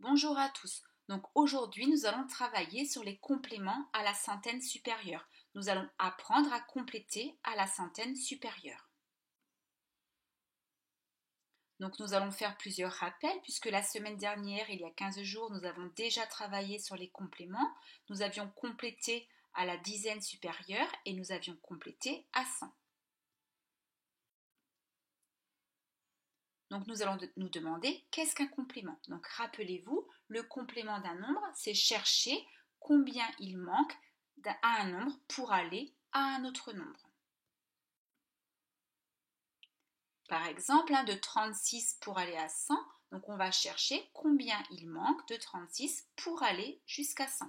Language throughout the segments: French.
Bonjour à tous. Donc aujourd'hui, nous allons travailler sur les compléments à la centaine supérieure. Nous allons apprendre à compléter à la centaine supérieure. Donc nous allons faire plusieurs rappels puisque la semaine dernière, il y a 15 jours, nous avons déjà travaillé sur les compléments. Nous avions complété à la dizaine supérieure et nous avions complété à 100. Donc nous allons nous demander qu'est-ce qu'un complément. Donc rappelez-vous, le complément d'un nombre, c'est chercher combien il manque à un nombre pour aller à un autre nombre. Par exemple, de 36 pour aller à 100, donc on va chercher combien il manque de 36 pour aller jusqu'à 100.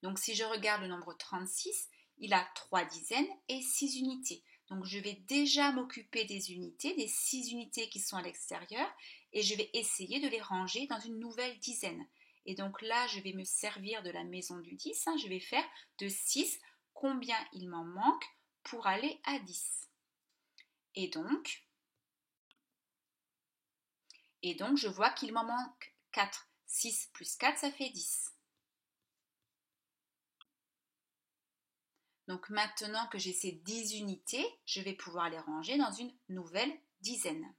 Donc si je regarde le nombre 36, il a 3 dizaines et 6 unités. Donc je vais déjà m'occuper des unités, des 6 unités qui sont à l'extérieur, et je vais essayer de les ranger dans une nouvelle dizaine. Et donc là, je vais me servir de la maison du 10, je vais faire de 6 combien il m'en manque pour aller à 10. Et donc je vois qu'il m'en manque 4. 6 plus 4, ça fait 10. Donc maintenant que j'ai ces 10 unités, je vais pouvoir les ranger dans une nouvelle dizaine.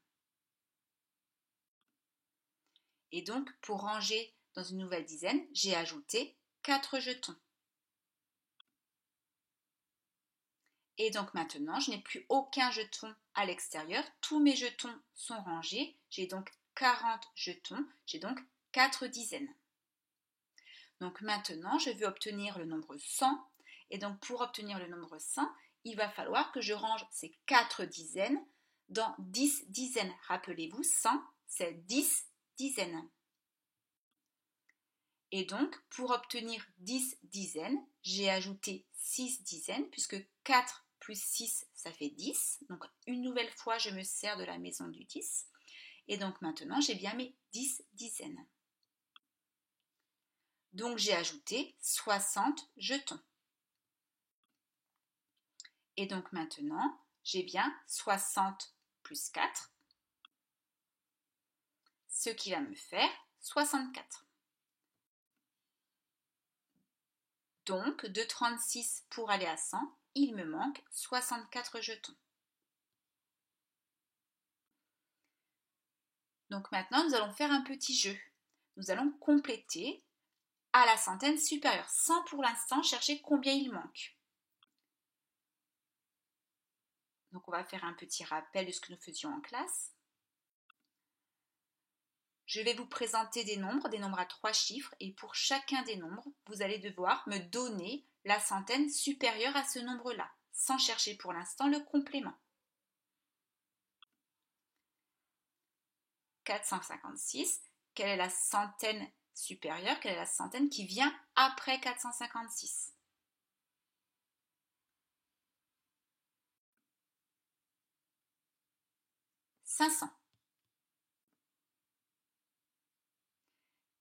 Et donc pour ranger dans une nouvelle dizaine, j'ai ajouté 4 jetons. Et donc maintenant, je n'ai plus aucun jeton à l'extérieur. Tous mes jetons sont rangés. J'ai donc 40 jetons. J'ai donc 4 dizaines. Donc maintenant, je vais obtenir le nombre 100. Et donc pour obtenir le nombre 100, il va falloir que je range ces 4 dizaines dans 10 dizaines. Rappelez-vous, 100, c'est 10 dizaines. Et donc, pour obtenir 10 dizaines, j'ai ajouté 6 dizaines, puisque 4 plus 6, ça fait 10. Donc, une nouvelle fois, je me sers de la maison du 10. Et donc, maintenant, j'ai bien mes 10 dizaines. Donc, j'ai ajouté 60 jetons. Et donc, maintenant, j'ai bien 60 plus 4, ce qui va me faire 64. Donc, de 36 pour aller à 100, il me manque 64 jetons. Donc maintenant, nous allons faire un petit jeu. Nous allons compléter à la centaine supérieure, sans pour l'instant chercher combien il manque. Donc on va faire un petit rappel de ce que nous faisions en classe. Je vais vous présenter des nombres à 3 chiffres, et pour chacun des nombres, vous allez devoir me donner la centaine supérieure à ce nombre-là, sans chercher pour l'instant le complément. 456, quelle est la centaine supérieure, quelle est la centaine qui vient après 456? 500.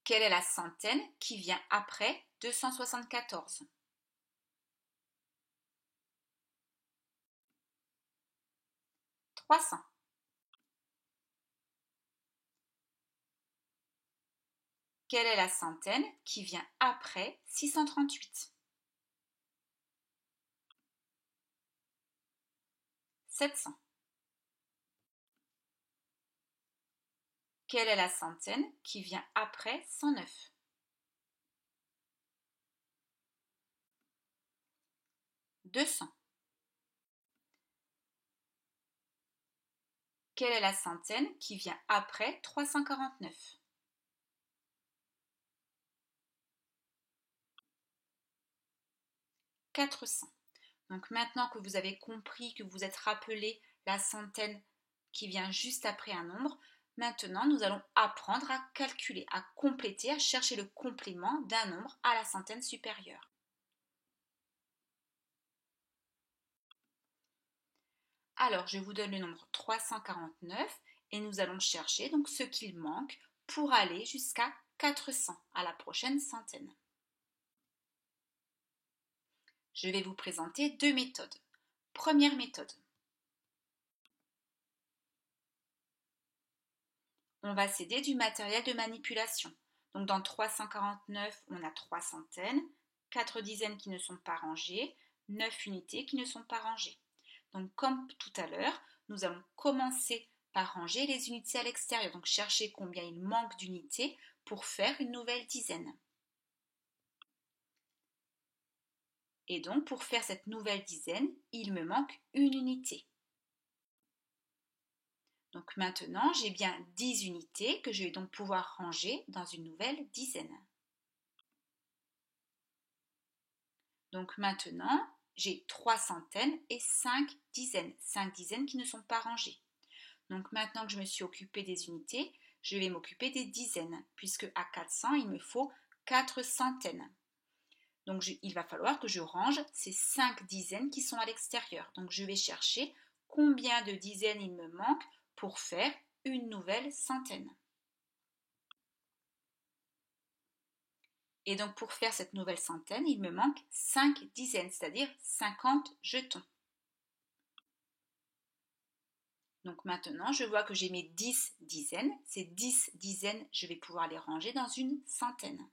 Quelle est la centaine qui vient après 274? 300. Quelle est la centaine qui vient après 638? 700. Quelle est la centaine qui vient après 109? 200. Quelle est la centaine qui vient après 349? 400. Donc maintenant que vous avez compris, que vous êtes rappelé la centaine qui vient juste après un nombre, maintenant nous allons apprendre à calculer, à compléter, à chercher le complément d'un nombre à la centaine supérieure. Alors je vous donne le nombre 349 et nous allons chercher donc ce qu'il manque pour aller jusqu'à 400 à la prochaine centaine. Je vais vous présenter deux méthodes. Première méthode. on va céder du matériel de manipulation. Donc dans 349, on a 3 centaines, 4 dizaines qui ne sont pas rangées, 9 unités qui ne sont pas rangées. Donc comme tout à l'heure, nous allons commencer par ranger les unités à l'extérieur. Donc chercher combien il manque d'unités pour faire une nouvelle dizaine. Et donc pour faire cette nouvelle dizaine, il me manque une unité. Donc maintenant, j'ai bien 10 unités que je vais donc pouvoir ranger dans une nouvelle dizaine. Donc maintenant, j'ai 3 centaines et 5 dizaines. 5 dizaines qui ne sont pas rangées. Donc maintenant que je me suis occupée des unités, je vais m'occuper des dizaines, puisque à 400, il me faut 4 centaines. Donc il va falloir que je range ces 5 dizaines qui sont à l'extérieur. Donc je vais chercher combien de dizaines il me manque pour faire une nouvelle centaine. Et donc pour faire cette nouvelle centaine, il me manque 5 dizaines, c'est-à-dire 50 jetons. Donc maintenant, je vois que j'ai mes 10 dizaines. Ces 10 dizaines, je vais pouvoir les ranger dans une centaine.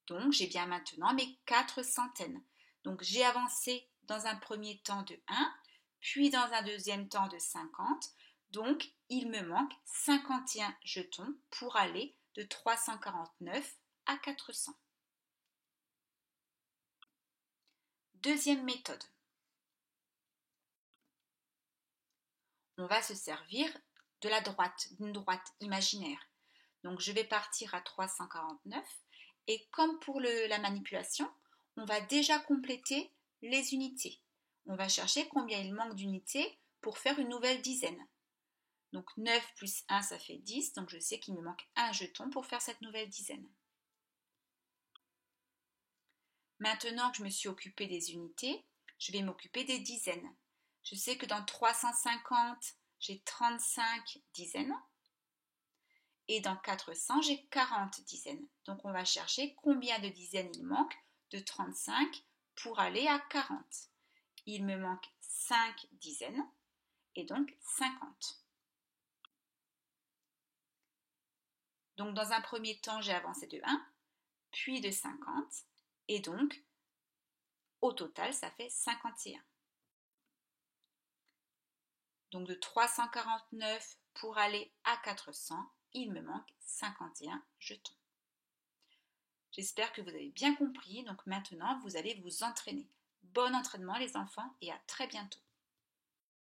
Donc j'ai bien maintenant mes 4 centaines. Donc j'ai avancé dans un premier temps de 1, puis dans un deuxième temps de 50. Donc il me manque 51 jetons pour aller de 349 à 400. Deuxième méthode. On va se servir de la droite, d'une droite imaginaire. Donc je vais partir à 349 et comme pour la manipulation, on va déjà compléter les unités. On va chercher combien il manque d'unités pour faire une nouvelle dizaine. Donc 9 plus 1, ça fait 10, donc je sais qu'il me manque un jeton pour faire cette nouvelle dizaine. Maintenant que je me suis occupée des unités, je vais m'occuper des dizaines. Je sais que dans 350, j'ai 35 dizaines. Et dans 400, j'ai 40 dizaines. Donc on va chercher combien de dizaines il manque de 35 pour aller à 40. Il me manque 5 dizaines et donc 50. Donc dans un premier temps, j'ai avancé de 1, puis de 50 et donc au total, ça fait 51. Donc de 349 pour aller à 400, il me manque 51 jetons. J'espère que vous avez bien compris, donc maintenant vous allez vous entraîner. Bon entraînement les enfants et à très bientôt.